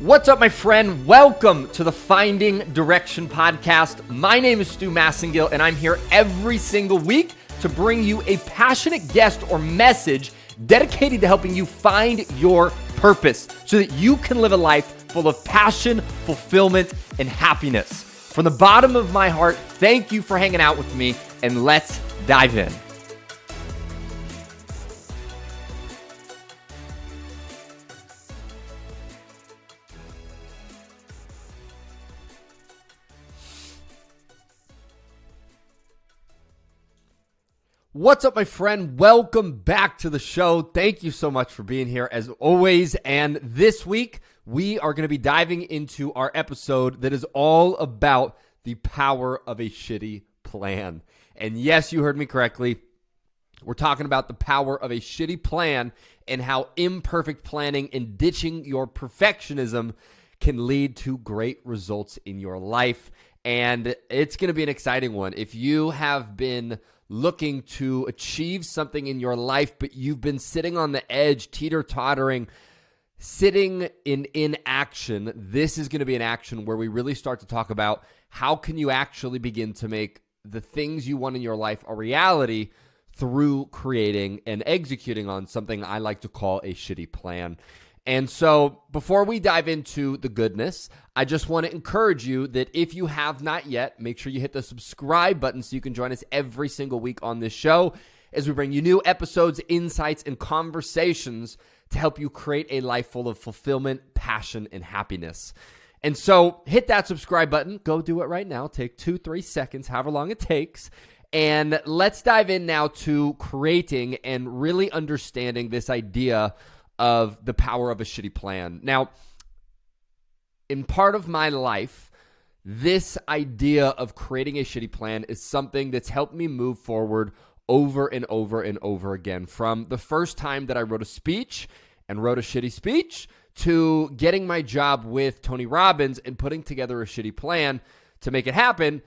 What's up, my friend? Welcome to the Finding Direction podcast. My name is Stu Massengill, and I'm here every single week to bring you a passionate guest or message dedicated to helping you find your purpose so that you can live a life full of passion, fulfillment, and happiness. From the bottom of my heart, thank you for hanging out with me, and let's dive in. What's up, my friend? Welcome back to the show. Thank you so much for being here as always. And this week, we are going to be diving into our episode that is all about the power of a shitty plan. And yes, you heard me correctly. We're talking about the power of a shitty plan and how imperfect planning and ditching your perfectionism can lead to great results in your life. And it's going to be an exciting one. If you have been looking to achieve something in your life, but you've been sitting on the edge, teeter-tottering, sitting in inaction, this is going to be an action where we really start to talk about how can you actually begin to make the things you want in your life a reality through creating and executing on something I like to call a shitty plan. And so before we dive into the goodness, I just want to encourage you that if you have not yet, make sure you hit the subscribe button so you can join us every single week on this show as we bring you new episodes, insights, and conversations to help you create a life full of fulfillment, passion, and happiness. And so hit that subscribe button. Go do it right now. Take 2-3 seconds, however long it takes. And let's dive in now to creating and really understanding this idea of the power of a shitty plan. Now, in part of my life, this idea of creating a shitty plan is something that's helped me move forward over and over and over again. From the first time that I wrote a speech and wrote a shitty speech to getting my job with Tony Robbins and putting together a shitty plan to make it happen,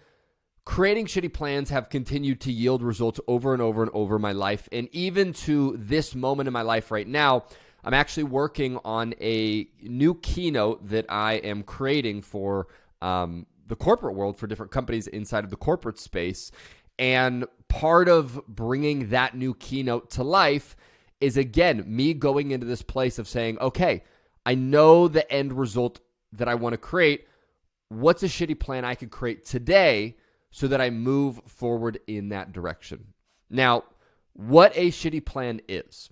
creating shitty plans have continued to yield results over and over and over my life. And even to this moment in my life right now, I'm actually working on a new keynote that I am creating for the corporate world for different companies inside of the corporate space. And part of bringing that new keynote to life is, again, me going into this place of saying, okay, I know the end result that I want to create. What's a shitty plan I could create today so that I move forward in that direction? Now, what a shitty plan is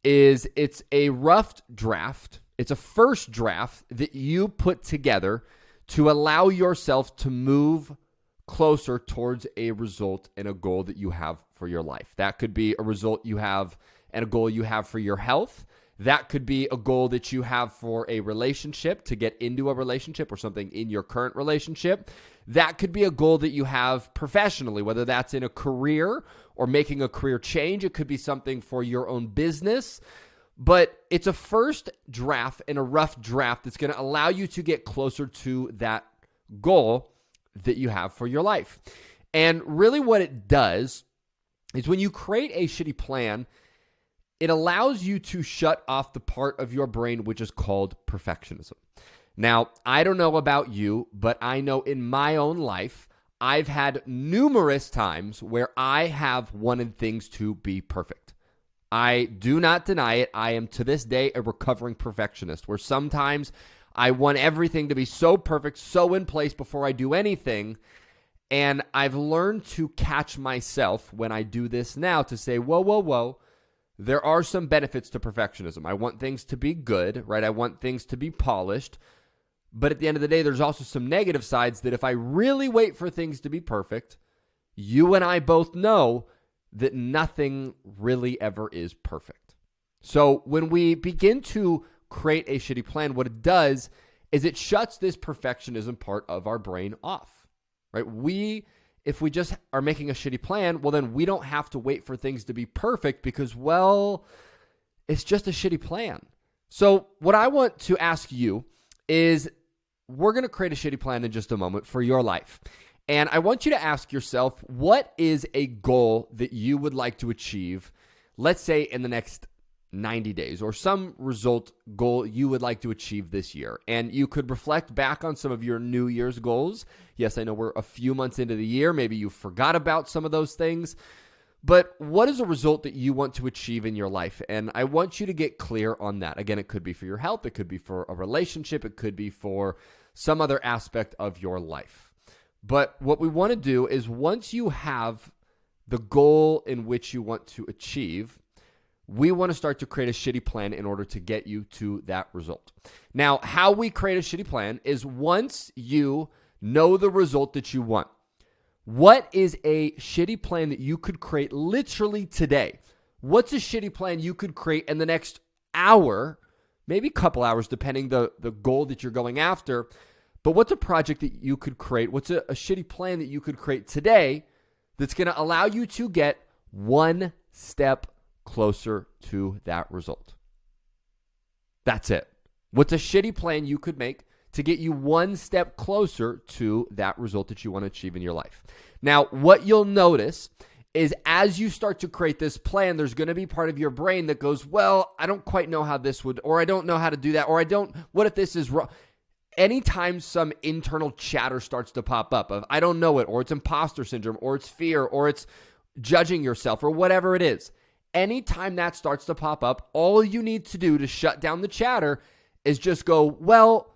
it's a rough draft. It's a first draft that you put together to allow yourself to move closer towards a result and a goal that you have for your life. That could be a result you have and a goal you have for your health. That could be a goal that you have for a relationship, to get into a relationship or something in your current relationship. That could be a goal that you have professionally, whether that's in a career or making a career change. It could be something for your own business. But it's a first draft and a rough draft that's going to allow you to get closer to that goal that you have for your life. And really what it does is when you create a shitty plan, it allows you to shut off the part of your brain which is called perfectionism. Now, I don't know about you, but I know in my own life, I've had numerous times where I have wanted things to be perfect. I do not deny it. I am to this day a recovering perfectionist, where sometimes I want everything to be so perfect, so in place before I do anything. And I've learned to catch myself when I do this now to say, whoa. There are some benefits to perfectionism. I want things to be good, right? I want things to be polished. But at the end of the day, there's also some negative sides that if I really wait for things to be perfect, you and I both know that nothing really ever is perfect. So when we begin to create a shitty plan, what it does is it shuts this perfectionism part of our brain off, right? If we just are making a shitty plan, well, then we don't have to wait for things to be perfect because, well, it's just a shitty plan. So what I want to ask you is, we're going to create a shitty plan in just a moment for your life. And I want you to ask yourself, what is a goal that you would like to achieve, let's say in the next 90 days or some result goal you would like to achieve this year. And you could reflect back on some of your New Year's goals. Yes, I know we're a few months into the year. Maybe you forgot about some of those things. But what is a result that you want to achieve in your life? And I want you to get clear on that. Again, it could be for your health. It could be for a relationship. It could be for some other aspect of your life. But what we want to do is once you have the goal in which you want to achieve, we want to start to create a shitty plan in order to get you to that result. Now, how we create a shitty plan is once you know the result that you want, what is a shitty plan that you could create literally today? What's a shitty plan you could create in the next hour, maybe a couple hours, depending the goal that you're going after? But what's a project that you could create? What's a shitty plan that you could create today that's going to allow you to get one step closer to that result? That's it. What's a shitty plan you could make to get you one step closer to that result that you want to achieve in your life? Now, what you'll notice is as you start to create this plan, there's going to be part of your brain that goes, well, I don't quite know how this would, or I don't know how to do that, or what if this is wrong? Anytime some internal chatter starts to pop up of, I don't know it, or it's imposter syndrome, or it's fear, or it's judging yourself, or whatever it is, anytime that starts to pop up, all you need to do to shut down the chatter is just go, well,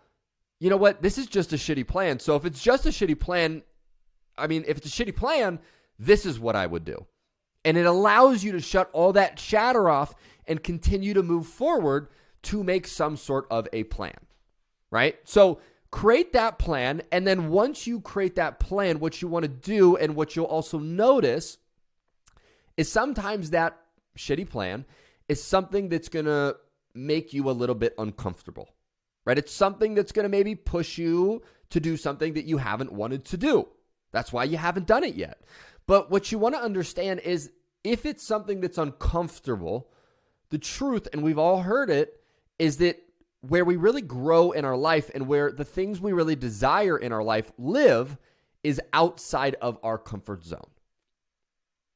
you know what? This is just a shitty plan. So if it's just a shitty plan, if it's a shitty plan, this is what I would do. And it allows you to shut all that chatter off and continue to move forward to make some sort of a plan, right? So create that plan. And then once you create that plan, what you want to do and what you'll also notice is sometimes that shitty plan is something that's going to make you a little bit uncomfortable, right? It's something that's going to maybe push you to do something that you haven't wanted to do. That's why you haven't done it yet. But what you want to understand is if it's something that's uncomfortable, the truth, and we've all heard it, is that where we really grow in our life and where the things we really desire in our life live is outside of our comfort zone.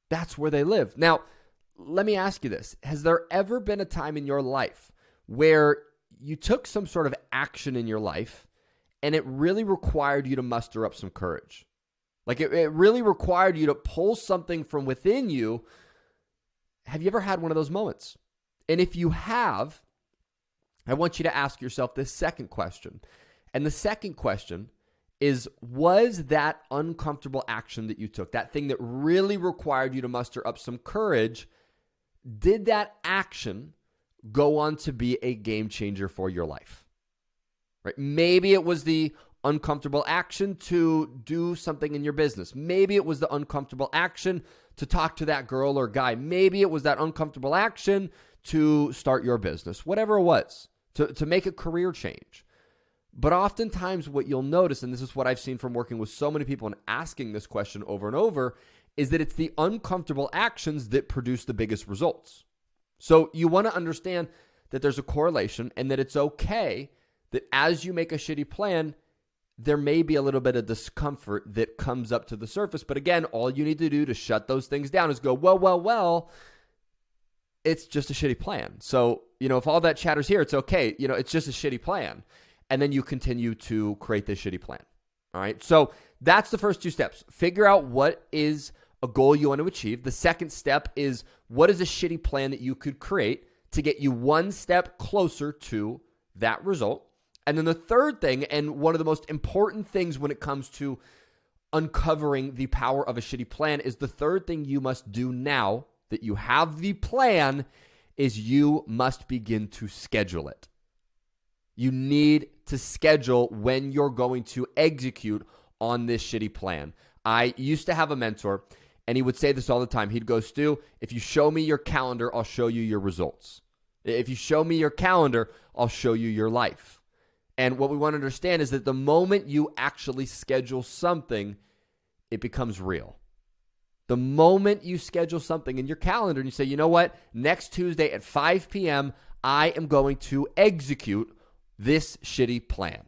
That's where they live. Now, let me ask you this. Has there ever been a time in your life where you took some sort of action in your life and it really required you to muster up some courage? Like it really required you to pull something from within you. Have you ever had one of those moments? And if you have, I want you to ask yourself this second question. And the second question is, was that uncomfortable action that you took, that thing that really required you to muster up some courage, did that action go on to be a game changer for your life? Right? Maybe it was the uncomfortable action to do something in your business. Maybe it was the uncomfortable action to talk to that girl or guy. Maybe it was that uncomfortable action to start your business, whatever it was, to make a career change. But oftentimes what you'll notice, and this is what I've seen from working with so many people and asking this question over and over, is that it's the uncomfortable actions that produce the biggest results. So you want to understand that there's a correlation and that it's okay that as you make a shitty plan, there may be a little bit of discomfort that comes up to the surface. But again, all you need to do to shut those things down is go, well, it's just a shitty plan. So, if all that chatter's here, it's okay. It's just a shitty plan. And then you continue to create this shitty plan. All right. So that's the first two steps. Figure out what is a goal you want to achieve. The second step is what is a shitty plan that you could create to get you one step closer to that result. And then the third thing, and one of the most important things when it comes to uncovering the power of a shitty plan, is the third thing you must do now that you have the plan is you must begin to schedule it. You need to schedule when you're going to execute on this shitty plan. I used to have a mentor, and he would say this all the time. He'd go, Stu, if you show me your calendar, I'll show you your results. If you show me your calendar, I'll show you your life. And what we want to understand is that the moment you actually schedule something, it becomes real. The moment you schedule something in your calendar and you say, you know what, next Tuesday at 5 p.m., I am going to execute this shitty plan.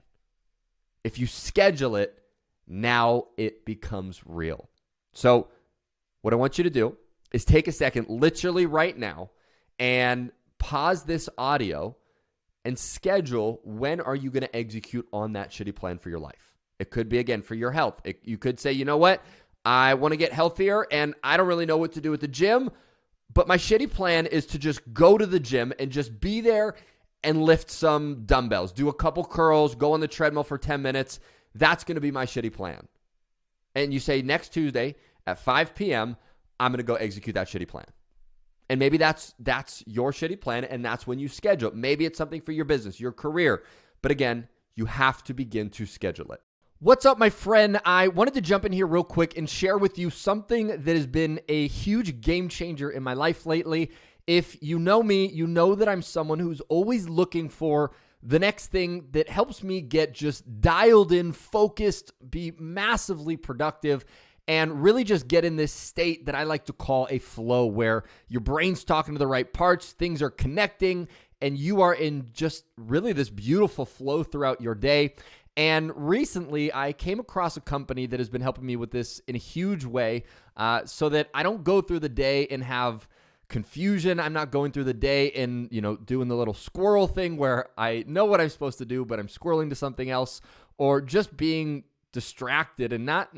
If you schedule it, now it becomes real. So what I want you to do is take a second, literally right now, and pause this audio and schedule when are you going to execute on that shitty plan for your life. It could be, again, for your health. You could say, you know what? I want to get healthier and I don't really know what to do at the gym, but my shitty plan is to just go to the gym and just be there and lift some dumbbells, do a couple curls, go on the treadmill for 10 minutes. That's going to be my shitty plan. And you say next Tuesday at 5 p.m., I'm going to go execute that shitty plan. And maybe that's your shitty plan, and that's when you schedule it. Maybe it's something for your business, your career. But again, you have to begin to schedule it. What's up, my friend? I wanted to jump in here real quick and share with you something that has been a huge game changer in my life lately. If you know me, you know that I'm someone who's always looking for the next thing that helps me get just dialed in, focused, be massively productive, and really just get in this state that I like to call a flow, where your brain's talking to the right parts, things are connecting, and you are in just really this beautiful flow throughout your day. And recently, I came across a company that has been helping me with this in a huge way, so that I don't go through the day and have confusion. I'm not going through the day and, doing the little squirrel thing where I know what I'm supposed to do, but I'm squirreling to something else, or just being distracted and not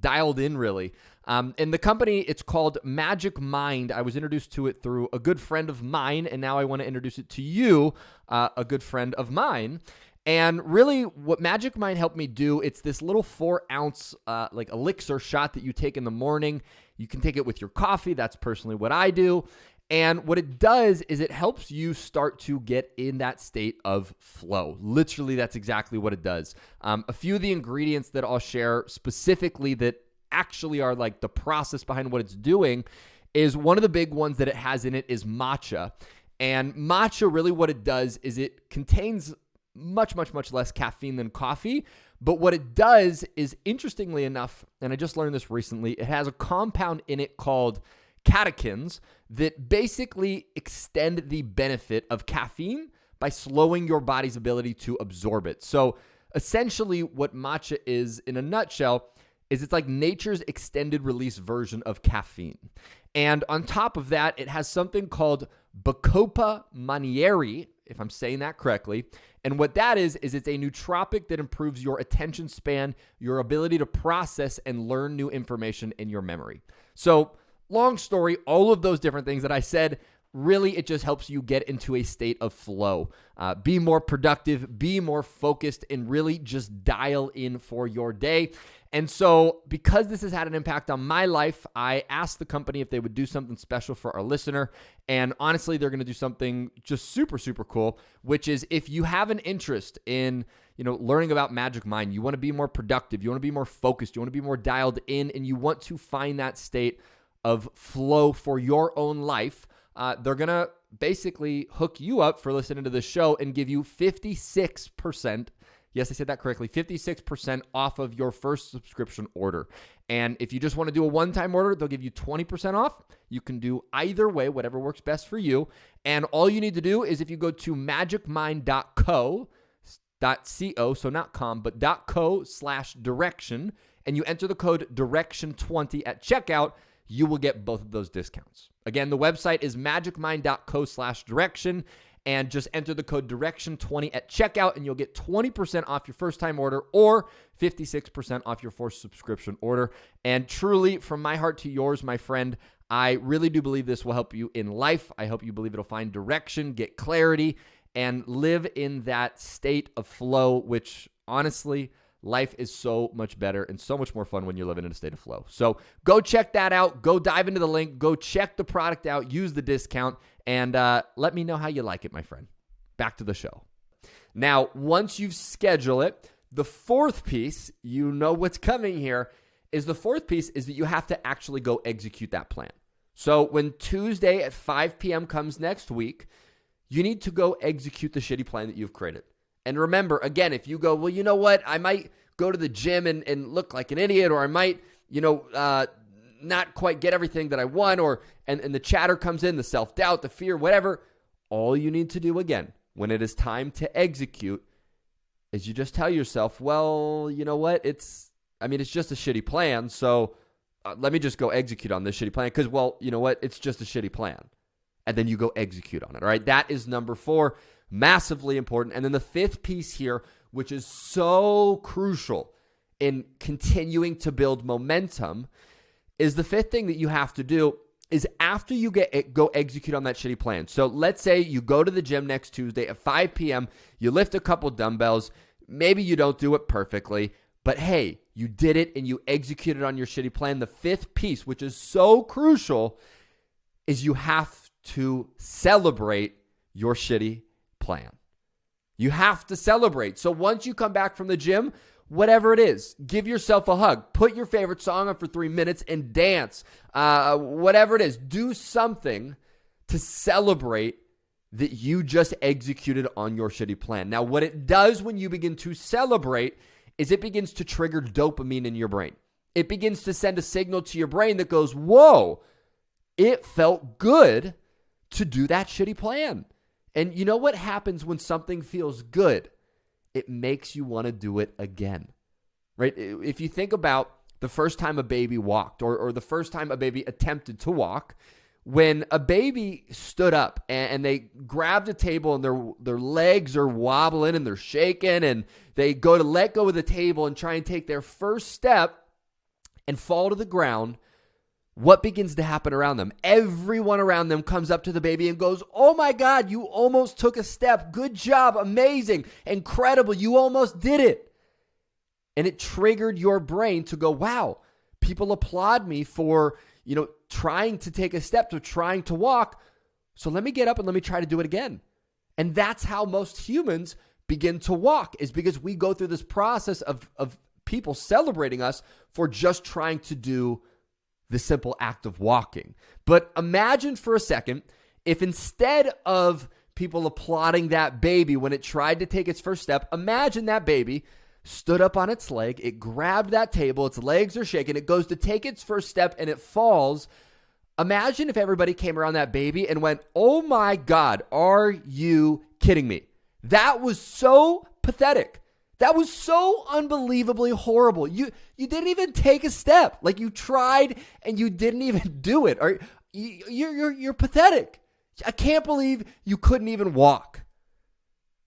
dialed in really. And the company, it's called Magic Mind. I was introduced to it through a good friend of mine, and now I want to introduce it to you, a good friend of mine. And really what Magic Mind helped me do, it's this little 4-ounce like elixir shot that you take in the morning. You can take it with your coffee. That's personally what I do. And what it does is it helps you start to get in that state of flow. Literally, that's exactly what it does. A few of the ingredients that I'll share specifically that actually are like the process behind what it's doing is, one of the big ones that it has in it is matcha. And matcha, really what it does is it contains much, much, much less caffeine than coffee. But what it does is, interestingly enough, and I just learned this recently, it has a compound in it called catechins that basically extend the benefit of caffeine by slowing your body's ability to absorb it. So essentially what matcha is, in a nutshell, is it's like nature's extended release version of caffeine. And on top of that, it has something called Bacopa monnieri, if I'm saying that correctly. And what that is it's a nootropic that improves your attention span, your ability to process and learn new information in your memory. So long story, all of those different things that I said, really it just helps you get into a state of flow, be more productive, be more focused, and really just dial in for your day. And so because this has had an impact on my life, I asked the company if they would do something special for our listener. And honestly, they're going to do something just super, super cool, which is, if you have an interest in, learning about Magic Mind, you want to be more productive, you want to be more focused, you want to be more dialed in, and you want to find that state of flow for your own life, they're going to basically hook you up for listening to the show and give you 56%. Yes, I said that correctly. 56% off of your first subscription order. And if you just want to do a one-time order, they'll give you 20% off. You can do either way, whatever works best for you. And all you need to do is, if you go to magicmind.co, so not com, but .co/direction, and you enter the code direction20 at checkout, you will get both of those discounts. Again, the website is magicmind.co/direction, and just enter the code direction20 at checkout, and you'll get 20% off your first time order, or 56% off your first subscription order. And truly, from my heart to yours, my friend, I really do believe this will help you in life. I hope you believe it'll find direction, get clarity, and live in that state of flow, which honestly, life is so much better and so much more fun when you're living in a state of flow. So go check that out. Go dive into the link. Go check the product out. Use the discount. And let me know how you like it, my friend. Back to the show. Now, once you've scheduled it, the fourth piece, you know what's coming here, is that you have to actually go execute that plan. So when Tuesday at 5 p.m. comes next week, you need to go execute the shitty plan that you've created. And remember, again, if you go, well, you know what, I might go to the gym and look like an idiot, or I might, not quite get everything that I want, and the chatter comes in, the self-doubt, the fear, whatever. All you need to do, again, when it is time to execute, is you just tell yourself, well, you know what, it's just a shitty plan, so let me just go execute on this shitty plan, because, well, you know what, it's just a shitty plan. and then you go execute on it. All right. That is number 4, massively important. And then the 5th piece here, which is so crucial in continuing to build momentum, is the 5th thing that you have to do is after you go execute on that shitty plan. So let's say you go to the gym next Tuesday at 5 p.m., you lift a couple dumbbells, maybe you don't do it perfectly, but hey, you did it and you executed on your shitty plan. The 5th piece, which is so crucial, is you have to celebrate your shitty plan. You have to celebrate. So once you come back from the gym, whatever it is, give yourself a hug. Put your favorite song on for 3 minutes and dance. Whatever it is, do something to celebrate that you just executed on your shitty plan. Now, what it does when you begin to celebrate is it begins to trigger dopamine in your brain. It begins to send a signal to your brain that goes, whoa, it felt good to do that shitty plan. And you know what happens when something feels good? It makes you want to do it again, right? If you think about the first time a baby walked or the first time a baby attempted to walk, when a baby stood up and they grabbed a table and their legs are wobbling and they're shaking and they go to let go of the table and try and take their first step and fall to the ground, what begins to happen around them? Everyone around them comes up to the baby and goes, oh my God, you almost took a step. Good job. Amazing. Incredible. You almost did it. And it triggered your brain to go, wow, people applaud me for, trying to take a step, to trying to walk. So let me get up and let me try to do it again. And that's how most humans begin to walk, is because we go through this process of people celebrating us for just trying to do the simple act of walking. But imagine for a second if instead of people applauding that baby when it tried to take its first step, imagine that baby stood up on its leg, it grabbed that table, its legs are shaking, it goes to take its first step and it falls. Imagine if everybody came around that baby and went, oh my God, are you kidding me? That was so pathetic. That was so unbelievably horrible. You didn't even take a step. Like, you tried and you didn't even do it. Or you're pathetic. I can't believe you couldn't even walk.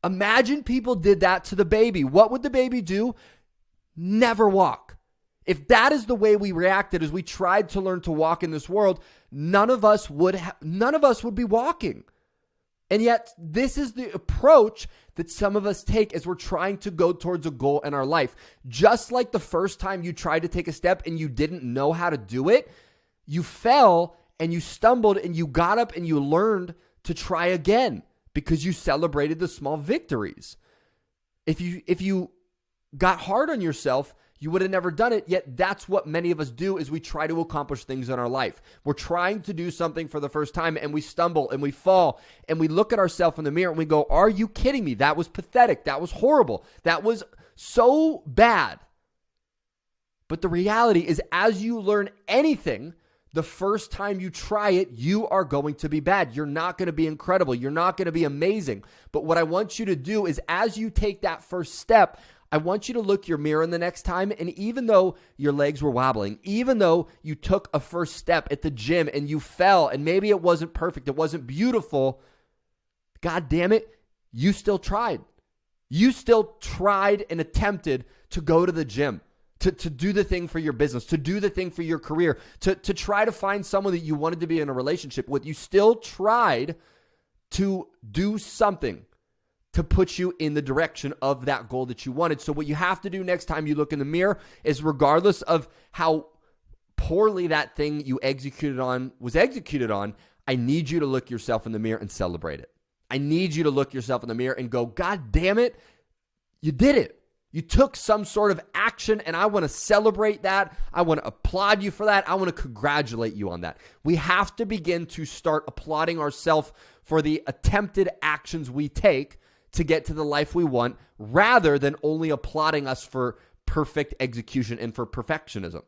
Imagine people did that to the baby. What would the baby do? Never walk. If that is the way we reacted as we tried to learn to walk in this world, none of us would be walking. And yet, this is the approach that some of us take as we're trying to go towards a goal in our life. Just like the first time you tried to take a step and you didn't know how to do it, you fell and you stumbled and you got up and you learned to try again because you celebrated the small victories. If you got hard on yourself, you would have never done it. Yet that's what many of us do, is we try to accomplish things in our life. We're trying to do something for the first time and we stumble and we fall and we look at ourselves in the mirror and we go, are you kidding me? That was pathetic. That was horrible. That was so bad. But the reality is, as you learn anything, the first time you try it, you are going to be bad. You're not going to be incredible. You're not going to be amazing. But what I want you to do is, as you take that first step, I want you to look your mirror in the next time, and even though your legs were wobbling, even though you took a first step at the gym and you fell and maybe it wasn't perfect, it wasn't beautiful, God damn it, you still tried. You still tried and attempted to go to the gym, to do the thing for your business, to do the thing for your career, to try to find someone that you wanted to be in a relationship with. You still tried to do something to put you in the direction of that goal that you wanted. So what you have to do next time you look in the mirror is, regardless of how poorly that thing you was executed on, I need you to look yourself in the mirror and celebrate it. I need you to look yourself in the mirror and go, God damn it, you did it. You took some sort of action, and I want to celebrate that. I want to applaud you for that. I want to congratulate you on that. We have to begin to start applauding ourselves for the attempted actions we take to get to the life we want, rather than only applauding us for perfect execution and for perfectionism.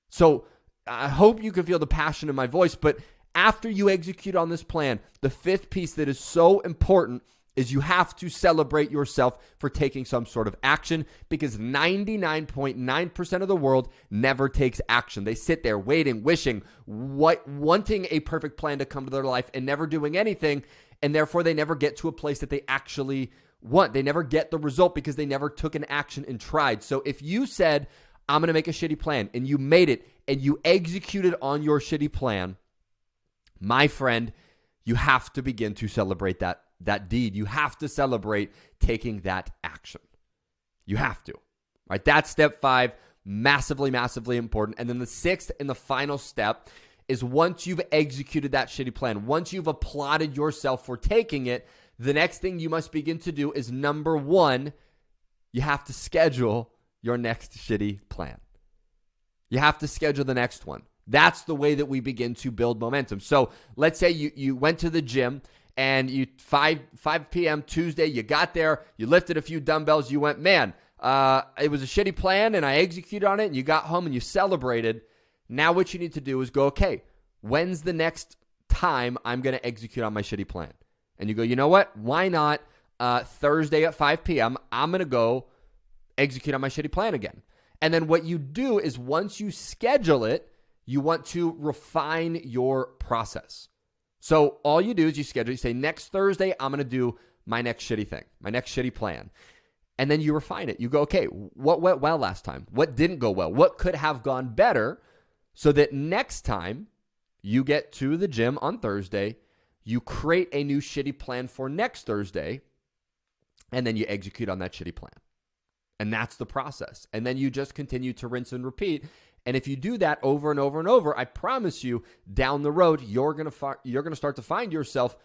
So I hope you can feel the passion in my voice, but after you execute on this plan, the 5th piece that is so important is you have to celebrate yourself for taking some sort of action, because 99.9% of the world never takes action. They sit there waiting, wishing, wanting a perfect plan to come to their life and never doing anything, and therefore they never get to a place that they actually want. They never get the result because they never took an action and tried. So if you said, I'm going to make a shitty plan, and you made it and you executed on your shitty plan, my friend, you have to begin to celebrate that deed. You have to celebrate taking that action. You have to, right? That's step 5, massively, massively important. And then the 6th and the final step is, once you've executed that shitty plan, once you've applauded yourself for taking it, the next thing you must begin to do is, number 1, you have to schedule your next shitty plan. You have to schedule the next one. That's the way that we begin to build momentum. So let's say you went to the gym, and 5 p.m. Tuesday, you got there, you lifted a few dumbbells, you went, man, it was a shitty plan, and I executed on it, and you got home and you celebrated. Now what you need to do is go, okay, when's the next time I'm going to execute on my shitty plan? And you go, you know what? Why not Thursday at 5 p.m., I'm going to go execute on my shitty plan again. And then what you do is, once you schedule it, you want to refine your process. So all you do is you schedule, you say, next Thursday, I'm going to do my next shitty thing, my next shitty plan. And then you refine it. You go, okay, what went well last time? What didn't go well? What could have gone better? So that next time you get to the gym on Thursday, you create a new shitty plan for next Thursday, and then you execute on that shitty plan. And that's the process. And then you just continue to rinse and repeat. And if you do that over and over and over, I promise you, down the road, you're going to start to find yourself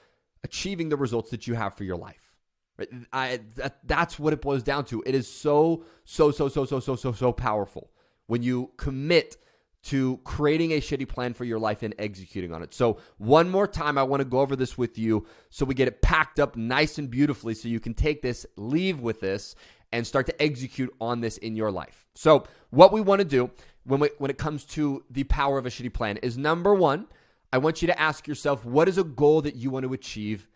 achieving the results that you have for your life. Right? That's what it boils down to. It is so powerful when you commit to creating a shitty plan for your life and executing on it. So one more time, I want to go over this with you so we get it packed up nice and beautifully, so you can take this, leave with this, and start to execute on this in your life. So what we want to do when it comes to the power of a shitty plan is, number 1, I want you to ask yourself, what is a goal that you want to achieve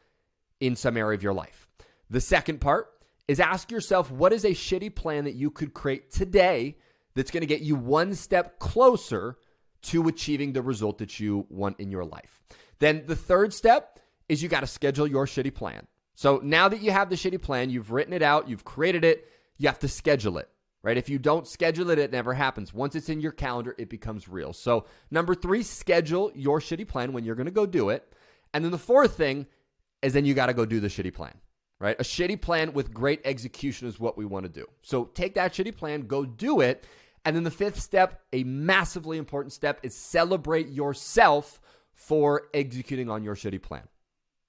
in some area of your life? The second part is, ask yourself, what is a shitty plan that you could create today that's going to get you one step closer to achieving the result that you want in your life? Then the third step is, you got to schedule your shitty plan. So now that you have the shitty plan, you've written it out, you've created it, you have to schedule it, right? If you don't schedule it, it never happens. Once it's in your calendar, it becomes real. So number 3, schedule your shitty plan when you're going to go do it. And then the fourth thing is, then you got to go do the shitty plan, right? A shitty plan with great execution is what we want to do. So take that shitty plan, go do it. And then the 5th step, a massively important step, is celebrate yourself for executing on your shitty plan.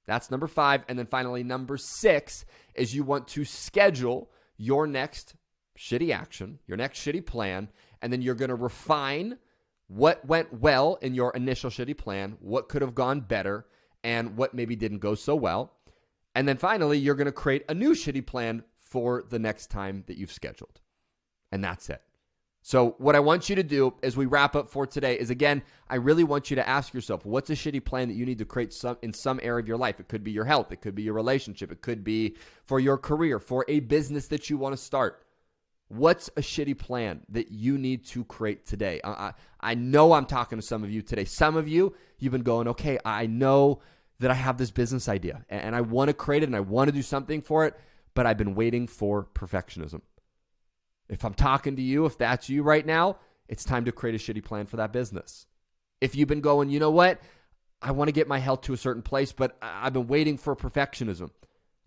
That's number 5. And then finally, number 6 is, you want to schedule your next shitty action, your next shitty plan, and then you're going to refine what went well in your initial shitty plan, what could have gone better, and what maybe didn't go so well. And then finally, you're going to create a new shitty plan for the next time that you've scheduled. And that's it. So what I want you to do as we wrap up for today is, again, I really want you to ask yourself, what's a shitty plan that you need to create in some area of your life? It could be your health. It could be your relationship. It could be for your career, for a business that you want to start. What's a shitty plan that you need to create today? I know I'm talking to some of you today. Some of you, you've been going, okay, I know that I have this business idea and I want to create it and I want to do something for it, but I've been waiting for perfectionism. If I'm talking to you, if that's you right now, it's time to create a shitty plan for that business. If you've been going, you know what? I want to get my health to a certain place, but I've been waiting for perfectionism.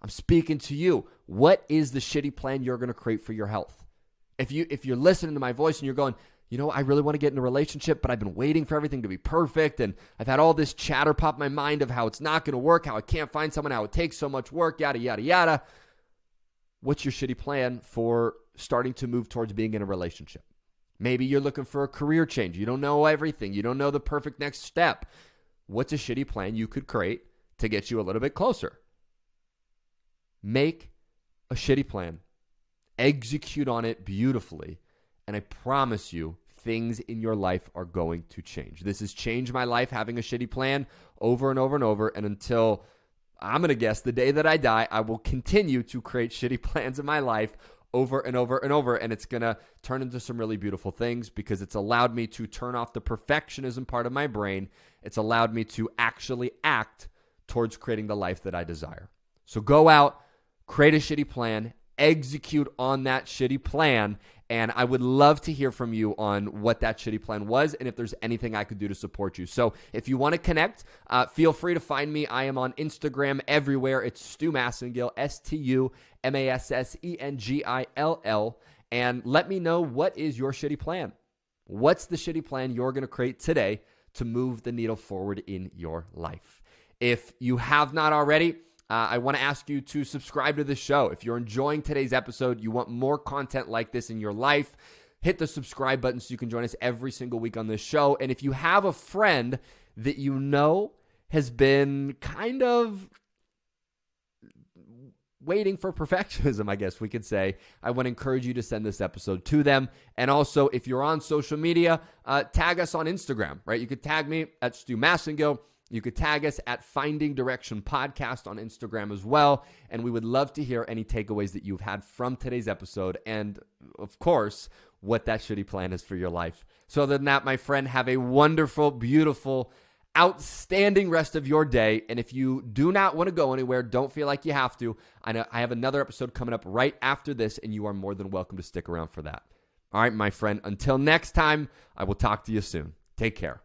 I'm speaking to you. What is the shitty plan you're going to create for your health? If you're listening to my voice and you're going, you know, I really want to get in a relationship, but I've been waiting for everything to be perfect, and I've had all this chatter pop in my mind of how it's not going to work, how I can't find someone, how it takes so much work, yada, yada, yada. What's your shitty plan for starting to move towards being in a relationship? Maybe you're looking for a career change. You don't know everything. You don't know the perfect next step. What's a shitty plan you could create to get you a little bit closer? Make a shitty plan. Execute on it beautifully. And I promise you, things in your life are going to change. This has changed my life, having a shitty plan over and over and over. And until I'm going to guess the day that I die, I will continue to create shitty plans in my life over and over and over. And it's going to turn into some really beautiful things because it's allowed me to turn off the perfectionism part of my brain. It's allowed me to actually act towards creating the life that I desire. So go out, create a shitty plan, execute on that shitty plan, and I would love to hear from you on what that shitty plan was and if there's anything I could do to support you. So if you want to connect, feel free to find me. I am on Instagram everywhere. It's Stu Massengill, StuMassengil, and let me know what is your shitty plan. What's the shitty plan you're going to create today to move the needle forward in your life? If you have not already, I want to ask you to subscribe to the show. If you're enjoying today's episode, you want more content like this in your life, hit the subscribe button so you can join us every single week on this show. And if you have a friend that you know has been kind of waiting for perfectionism, I guess we could say, I want to encourage you to send this episode to them. And also, if you're on social media, tag us on Instagram, right? You could tag me at Stu Massengill. You could tag us at Finding Direction Podcast on Instagram as well. And we would love to hear any takeaways that you've had from today's episode. And of course, what that shitty plan is for your life. So other than that, my friend, have a wonderful, beautiful, outstanding rest of your day. And if you do not want to go anywhere, don't feel like you have to. I know I have another episode coming up right after this, and you are more than welcome to stick around for that. All right, my friend, until next time, I will talk to you soon. Take care.